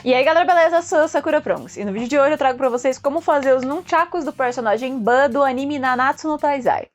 E aí galera, beleza? Eu sou a Sakura Prongs e no vídeo de hoje eu trago pra vocês como fazer os nunchakus do personagem Ban do anime Nanatsu no Taizai.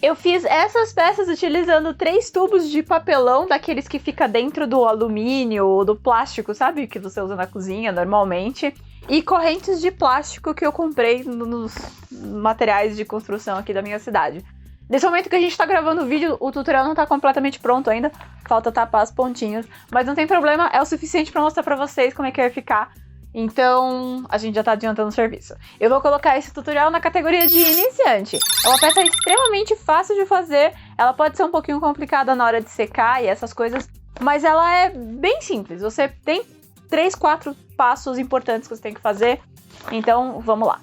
Eu fiz essas peças utilizando 3 tubos de papelão, daqueles que fica dentro do alumínio ou do plástico, sabe? Que você usa na cozinha normalmente. E correntes de plástico que eu comprei nos materiais de construção aqui da minha cidade. Nesse momento que a gente tá gravando o vídeo, o tutorial não tá completamente pronto ainda. Falta tapar as pontinhas. Mas não tem problema, é o suficiente pra mostrar pra vocês como é que vai ficar. Então, a gente já tá adiantando o serviço. Eu vou colocar esse tutorial na categoria de iniciante. É uma peça extremamente fácil de fazer. Ela pode ser um pouquinho complicada na hora de secar e essas coisas. Mas ela é bem simples. Você tem 3, 4 passos importantes que você tem que fazer. Então, vamos lá.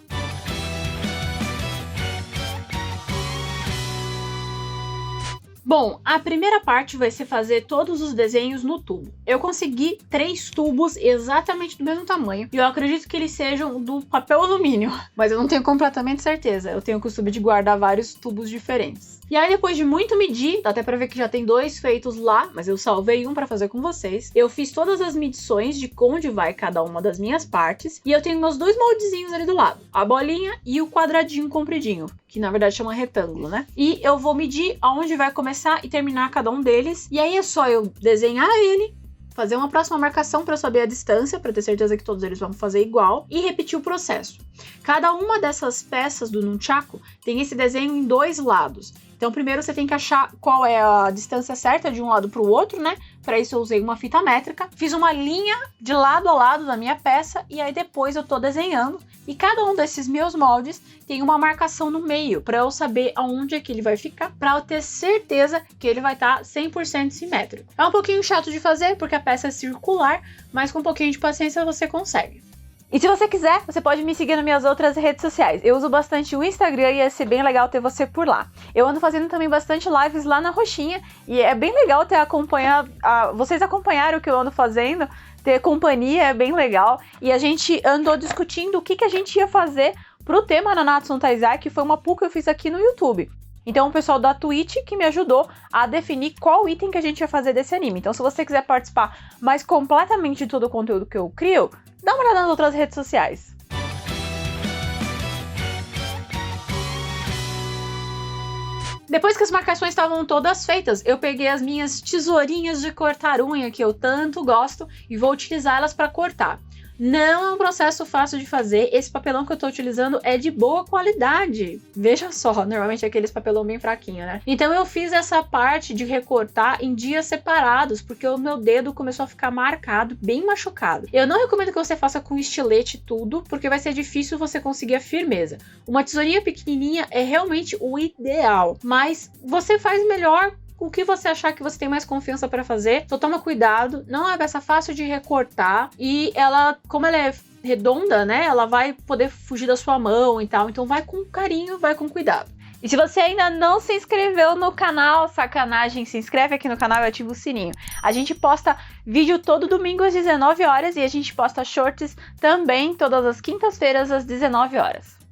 Bom, a primeira parte vai ser fazer todos os desenhos no tubo. Eu consegui 3 tubos exatamente do mesmo tamanho. E eu acredito que eles sejam do papel alumínio. Mas eu não tenho completamente certeza. Eu tenho o costume de guardar vários tubos diferentes. E aí depois de muito medir, dá até pra ver que já tem 2 feitos lá, mas eu salvei um pra fazer com vocês. Eu fiz todas as medições de onde vai cada uma das minhas partes. E eu tenho meus 2 moldezinhos ali do lado. A bolinha e o quadradinho compridinho, que na verdade chama retângulo, né? E eu vou medir aonde vai começar e terminar cada um deles. E aí é só eu desenhar ele, fazer uma próxima marcação para saber a distância, para ter certeza que todos eles vão fazer igual, e repetir o processo. Cada uma dessas peças do nunchaku tem esse desenho em 2 lados. Então primeiro você tem que achar qual é a distância certa de um lado para o outro, né? Para isso eu usei uma fita métrica. Fiz uma linha de lado a lado da minha peça e aí depois eu tô desenhando. E cada um desses meus moldes tem uma marcação no meio para eu saber aonde é que ele vai ficar, para eu ter certeza que ele vai estar 100% simétrico. É um pouquinho chato de fazer porque a peça é circular, mas com um pouquinho de paciência você consegue. E se você quiser, você pode me seguir nas minhas outras redes sociais. Eu uso bastante o Instagram e ia ser bem legal ter você por lá. Eu ando fazendo também bastante lives lá na Roxinha e é bem legal ter vocês acompanharem o que eu ando fazendo, ter companhia é bem legal. E a gente andou discutindo o que a gente ia fazer pro tema Nanatsu no Taizai, que foi uma pool que eu fiz aqui no YouTube. Então o pessoal da Twitch que me ajudou a definir qual item que a gente ia fazer desse anime. Então se você quiser participar mais completamente de todo o conteúdo que eu crio, dá uma olhada nas outras redes sociais. Depois que as marcações estavam todas feitas, eu peguei as minhas tesourinhas de cortar unha, que eu tanto gosto, e vou utilizá-las para cortar. Não é um processo fácil de fazer, esse papelão que eu tô utilizando é de boa qualidade. Veja só, normalmente é aqueles papelão bem fraquinho, né? Então eu fiz essa parte de recortar em dias separados, porque o meu dedo começou a ficar marcado, bem machucado. Eu não recomendo que você faça com estilete tudo, porque vai ser difícil você conseguir a firmeza. Uma tesourinha pequenininha é realmente o ideal, mas você faz melhor o que você achar que você tem mais confiança para fazer. Só toma cuidado, não é uma peça fácil de recortar e ela, como ela é redonda, né, ela vai poder fugir da sua mão e tal, então vai com carinho, vai com cuidado. E se você ainda não se inscreveu no canal, sacanagem, se inscreve aqui no canal e ativa o sininho. A gente posta vídeo todo domingo às 19 horas e a gente posta shorts também todas as quintas-feiras às 19 horas.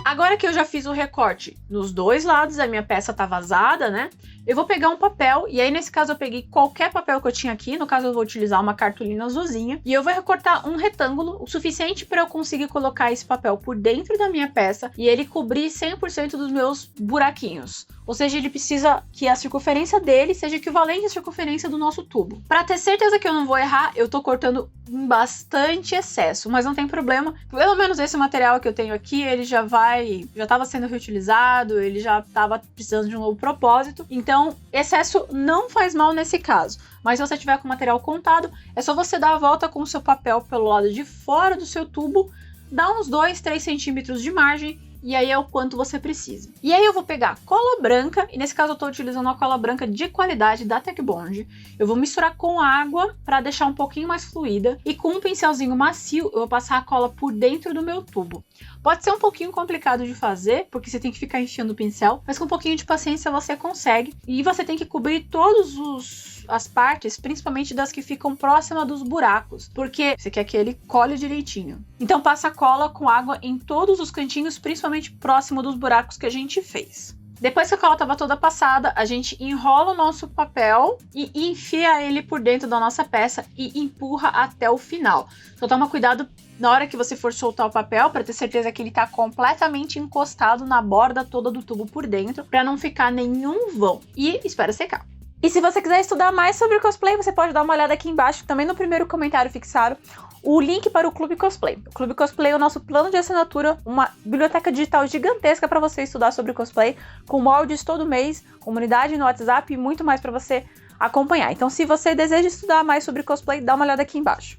Agora que eu já fiz o recorte nos 2 lados, a minha peça tá vazada, né? Eu vou pegar um papel, e aí nesse caso eu peguei qualquer papel que eu tinha aqui, no caso eu vou utilizar uma cartolina azulzinha, e eu vou recortar um retângulo, o suficiente para eu conseguir colocar esse papel por dentro da minha peça, e ele cobrir 100% dos meus buraquinhos. Ou seja, ele precisa que a circunferência dele seja equivalente à circunferência do nosso tubo. Para ter certeza que eu não vou errar, eu tô cortando em bastante excesso, mas não tem problema. Pelo menos esse material que eu tenho aqui, ele já estava sendo reutilizado, ele já estava precisando de um novo propósito. Então, excesso não faz mal nesse caso. Mas se você tiver com material contado, é só você dar a volta com o seu papel pelo lado de fora do seu tubo, dá uns 2, 3 centímetros de margem, e aí é o quanto você precisa. E aí eu vou pegar cola branca, e nesse caso eu tô utilizando uma cola branca de qualidade da Tech Bond. Eu vou misturar com água para deixar um pouquinho mais fluida, e com um pincelzinho macio eu vou passar a cola por dentro do meu tubo. Pode ser um pouquinho complicado de fazer, porque você tem que ficar enchendo o pincel, mas com um pouquinho de paciência você consegue. E você tem que cobrir todos os as partes, principalmente das que ficam próximas dos buracos, porque você quer que ele cole direitinho. Então passa cola com água em todos os cantinhos, principalmente próximo dos buracos que a gente fez. Depois que a cola estava toda passada, a gente enrola o nosso papel e enfia ele por dentro da nossa peça e empurra até o final. Só toma cuidado na hora que você for soltar o papel para ter certeza que ele está completamente encostado na borda toda do tubo por dentro, para não ficar nenhum vão. E espera secar. E se você quiser estudar mais sobre cosplay, você pode dar uma olhada aqui embaixo, também no primeiro comentário fixaram o link para o Clube Cosplay. O Clube Cosplay é o nosso plano de assinatura, uma biblioteca digital gigantesca para você estudar sobre cosplay, com moldes todo mês, comunidade no WhatsApp e muito mais para você acompanhar. Então, se você deseja estudar mais sobre cosplay, dá uma olhada aqui embaixo.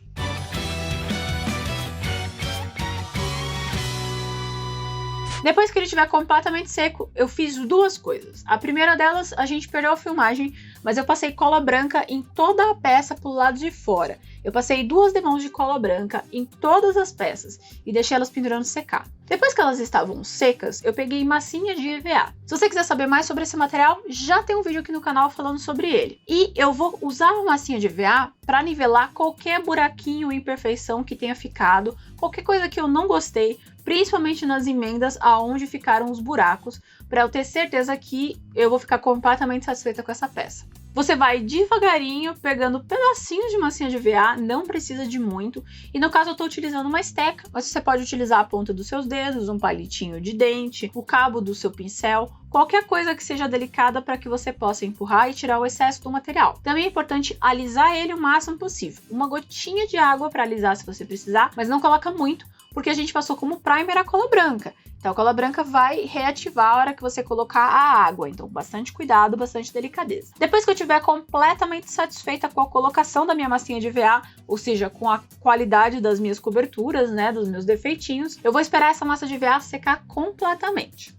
Depois que ele estiver completamente seco, eu fiz duas coisas. A primeira delas, a gente perdeu a filmagem, mas eu passei cola branca em toda a peça pro lado de fora. Eu passei 2 demãos de cola branca em todas as peças e deixei elas pendurando secar. Depois que elas estavam secas, eu peguei massinha de EVA. Se você quiser saber mais sobre esse material, já tem um vídeo aqui no canal falando sobre ele. E eu vou usar a massinha de EVA para nivelar qualquer buraquinho ou imperfeição que tenha ficado, qualquer coisa que eu não gostei, principalmente nas emendas aonde ficaram os buracos, para eu ter certeza que eu vou ficar completamente satisfeita com essa peça. Você vai devagarinho pegando pedacinhos de massinha de EVA, não precisa de muito. E no caso eu estou utilizando uma esteca, mas você pode utilizar a ponta dos seus dedos, um palitinho de dente, o cabo do seu pincel, qualquer coisa que seja delicada para que você possa empurrar e tirar o excesso do material. Também é importante alisar ele o máximo possível. Uma gotinha de água para alisar se você precisar, mas não coloca muito, porque a gente passou como primer a cola branca. Então a cola branca vai reativar a hora que você colocar a água. Então bastante cuidado, bastante delicadeza. Depois que eu estiver completamente satisfeita com a colocação da minha massinha de EVA, ou seja, com a qualidade das minhas coberturas, né, dos meus defeitinhos, eu vou esperar essa massa de EVA secar completamente.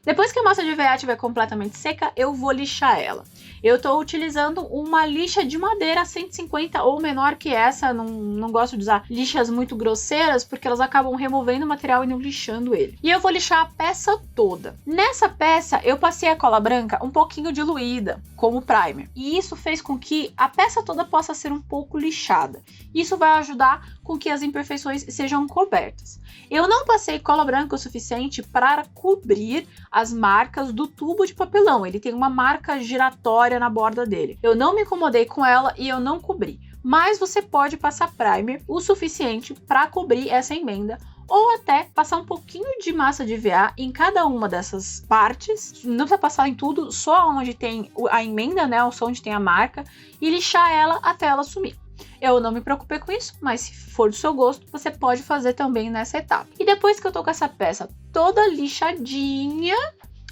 Depois que a massa de EVA estiver completamente seca, eu vou lixar ela. Eu estou utilizando uma lixa de madeira 150 ou menor que essa, não gosto de usar lixas muito grosseiras porque elas acabam removendo o material e não lixando ele. E eu vou lixar a peça toda. Nessa peça eu passei a cola branca um pouquinho diluída, como primer. E isso fez com que a peça toda possa ser um pouco lixada. Isso vai ajudar com que as imperfeições sejam cobertas. Eu não passei cola branca o suficiente para cobrir as marcas do tubo de papelão. Ele tem uma marca giratória na borda dele. Eu não me incomodei com ela e eu não cobri. Mas você pode passar primer o suficiente para cobrir essa emenda, ou até passar um pouquinho de massa de EVA em cada uma dessas partes. Não precisa passar em tudo, só onde tem a emenda, né, só onde tem a marca, e lixar ela até ela sumir. Eu não me preocupei com isso, mas se for do seu gosto, você pode fazer também nessa etapa. E depois que eu tô com essa peça toda lixadinha,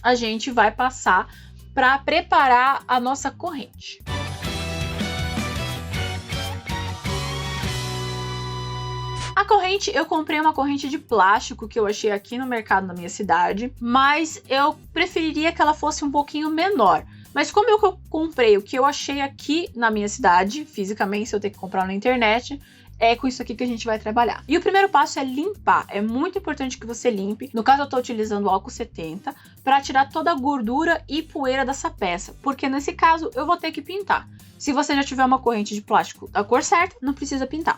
a gente vai passar para preparar a nossa corrente. A corrente, eu comprei uma corrente de plástico que eu achei aqui no mercado da minha cidade, mas eu preferiria que ela fosse um pouquinho menor. Mas como eu comprei o que eu achei aqui na minha cidade, fisicamente, se eu ter que comprar na internet, é com isso aqui que a gente vai trabalhar. E o primeiro passo é limpar. É muito importante que você limpe. No caso, eu estou utilizando o álcool 70 para tirar toda a gordura e poeira dessa peça, porque nesse caso eu vou ter que pintar. Se você já tiver uma corrente de plástico da cor certa, não precisa pintar.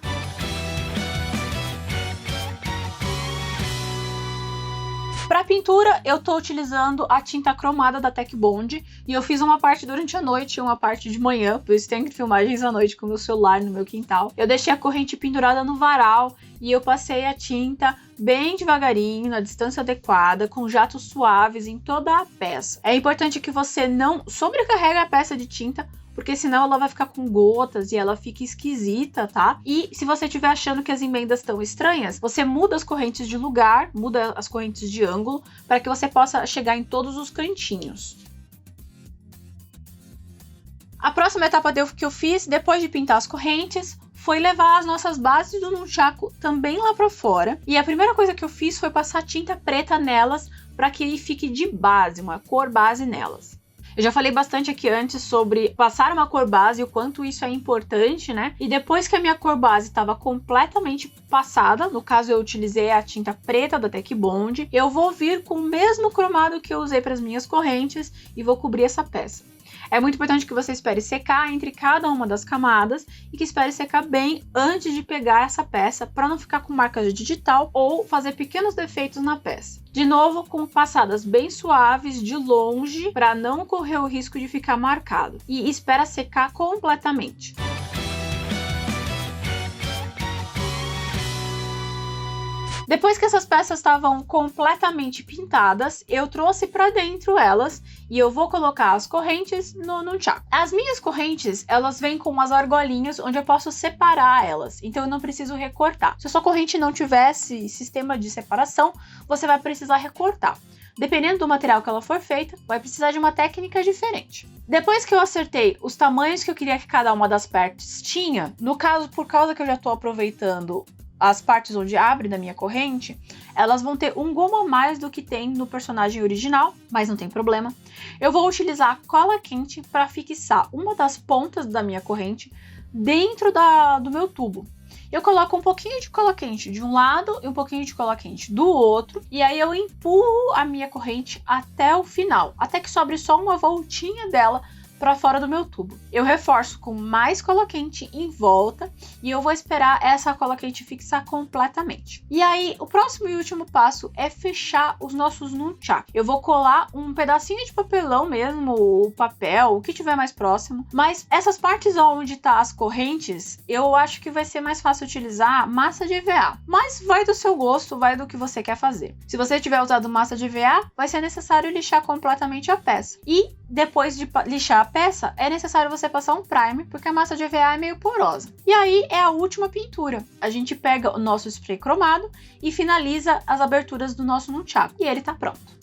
Para pintura, eu tô utilizando a tinta cromada da Tech Bond e eu fiz uma parte durante a noite e uma parte de manhã, por isso tem filmagens à noite com o meu celular no meu quintal. Eu deixei a corrente pendurada no varal e eu passei a tinta bem devagarinho, na distância adequada, com jatos suaves em toda a peça. É importante que você não sobrecarregue a peça de tinta, porque senão ela vai ficar com gotas e ela fica esquisita, tá? E se você estiver achando que as emendas estão estranhas, você muda as correntes de lugar, muda as correntes de ângulo, para que você possa chegar em todos os cantinhos. A próxima etapa que eu fiz, depois de pintar as correntes, foi levar as nossas bases do nunchaku também lá para fora. E a primeira coisa que eu fiz foi passar tinta preta nelas, para que ele fique de base, uma cor base nelas. Eu já falei bastante aqui antes sobre passar uma cor base e o quanto isso é importante, né? E depois que a minha cor base estava completamente passada, no caso eu utilizei a tinta preta da Tech Bond, eu vou vir com o mesmo cromado que eu usei para as minhas correntes e vou cobrir essa peça. É muito importante que você espere secar entre cada uma das camadas e que espere secar bem antes de pegar essa peça para não ficar com marcas de digital ou fazer pequenos defeitos na peça. De novo, com passadas bem suaves de longe para não correr o risco de ficar marcado. E espera secar completamente. Depois que essas peças estavam completamente pintadas, eu trouxe para dentro elas e eu vou colocar as correntes no nunchaku. As minhas correntes, elas vêm com umas argolinhas onde eu posso separar elas, então eu não preciso recortar. Se a sua corrente não tivesse sistema de separação, você vai precisar recortar. Dependendo do material que ela for feita, vai precisar de uma técnica diferente. Depois que eu acertei os tamanhos que eu queria que cada uma das partes tinha, no caso, por causa que eu já estou aproveitando as partes onde abre da minha corrente, elas vão ter um gomo a mais do que tem no personagem original, mas não tem problema. Eu vou utilizar cola quente para fixar uma das pontas da minha corrente dentro do meu tubo. Eu coloco um pouquinho de cola quente de um lado e um pouquinho de cola quente do outro, e aí eu empurro a minha corrente até o final, até que sobre só uma voltinha dela para fora do meu tubo. Eu reforço com mais cola quente em volta e eu vou esperar essa cola quente fixar completamente. E aí, o próximo e último passo é fechar os nossos nunchaku. Eu vou colar um pedacinho de papelão mesmo, o papel, o que tiver mais próximo, mas essas partes onde tá as correntes, eu acho que vai ser mais fácil utilizar massa de EVA, mas vai do seu gosto, vai do que você quer fazer. Se você tiver usado massa de EVA, vai ser necessário lixar completamente a peça. E depois de lixar a peça, é necessário você passar um primer, porque a massa de EVA é meio porosa. E aí é a última pintura. A gente pega o nosso spray cromado e finaliza as aberturas do nosso nunchaku. E ele tá pronto.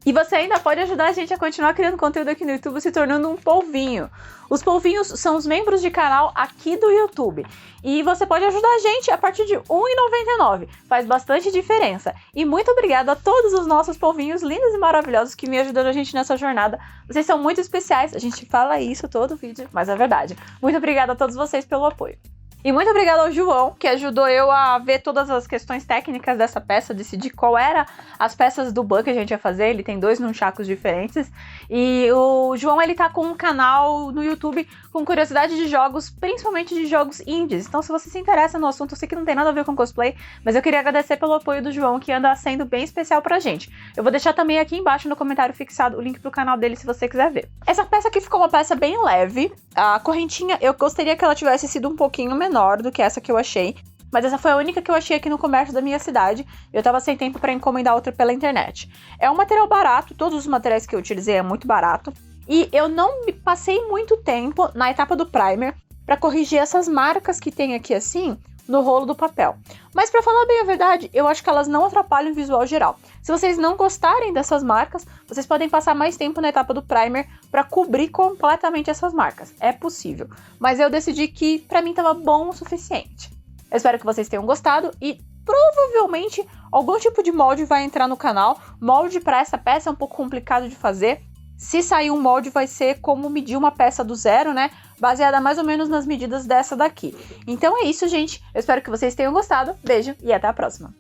E você ainda pode ajudar a gente a continuar criando conteúdo aqui no YouTube se tornando um polvinho. Os polvinhos são os membros de canal aqui do YouTube. E você pode ajudar a gente a partir de R$ 1,99. Faz bastante diferença. E muito obrigada a todos os nossos polvinhos lindos e maravilhosos que me ajudam a gente nessa jornada. Vocês são muito especiais. A gente fala isso todo vídeo, mas é verdade. Muito obrigada a todos vocês pelo apoio. E muito obrigada ao João, que ajudou eu a ver todas as questões técnicas dessa peça, decidir qual era as peças do ban que a gente ia fazer. Ele tem 2 nunchakus diferentes. E o João, ele tá com um canal no YouTube com curiosidade de jogos, principalmente de jogos indies. Então, se você se interessa no assunto, eu sei que não tem nada a ver com cosplay, mas eu queria agradecer pelo apoio do João, que anda sendo bem especial pra gente. Eu vou deixar também aqui embaixo no comentário fixado o link pro canal dele, se você quiser ver. Essa peça aqui ficou uma peça bem leve. A correntinha, eu gostaria que ela tivesse sido um pouquinho menor do que essa que eu achei, mas essa foi a única que eu achei aqui no comércio da minha cidade. Eu tava sem tempo para encomendar outra pela internet. É um material barato, todos os materiais que eu utilizei é muito barato, e eu não me passei muito tempo na etapa do primer para corrigir essas marcas que tem aqui assim no rolo do papel. Mas para falar bem a verdade, eu acho que elas não atrapalham o visual geral. Se vocês não gostarem dessas marcas, vocês podem passar mais tempo na etapa do primer para cobrir completamente essas marcas. É possível. Mas eu decidi que para mim estava bom o suficiente. Eu espero que vocês tenham gostado e provavelmente algum tipo de molde vai entrar no canal. Molde para essa peça é um pouco complicado de fazer. Se sair um molde, vai ser como medir uma peça do zero, né? Baseada mais ou menos nas medidas dessa daqui. Então é isso, gente. Eu espero que vocês tenham gostado. Beijo e até a próxima.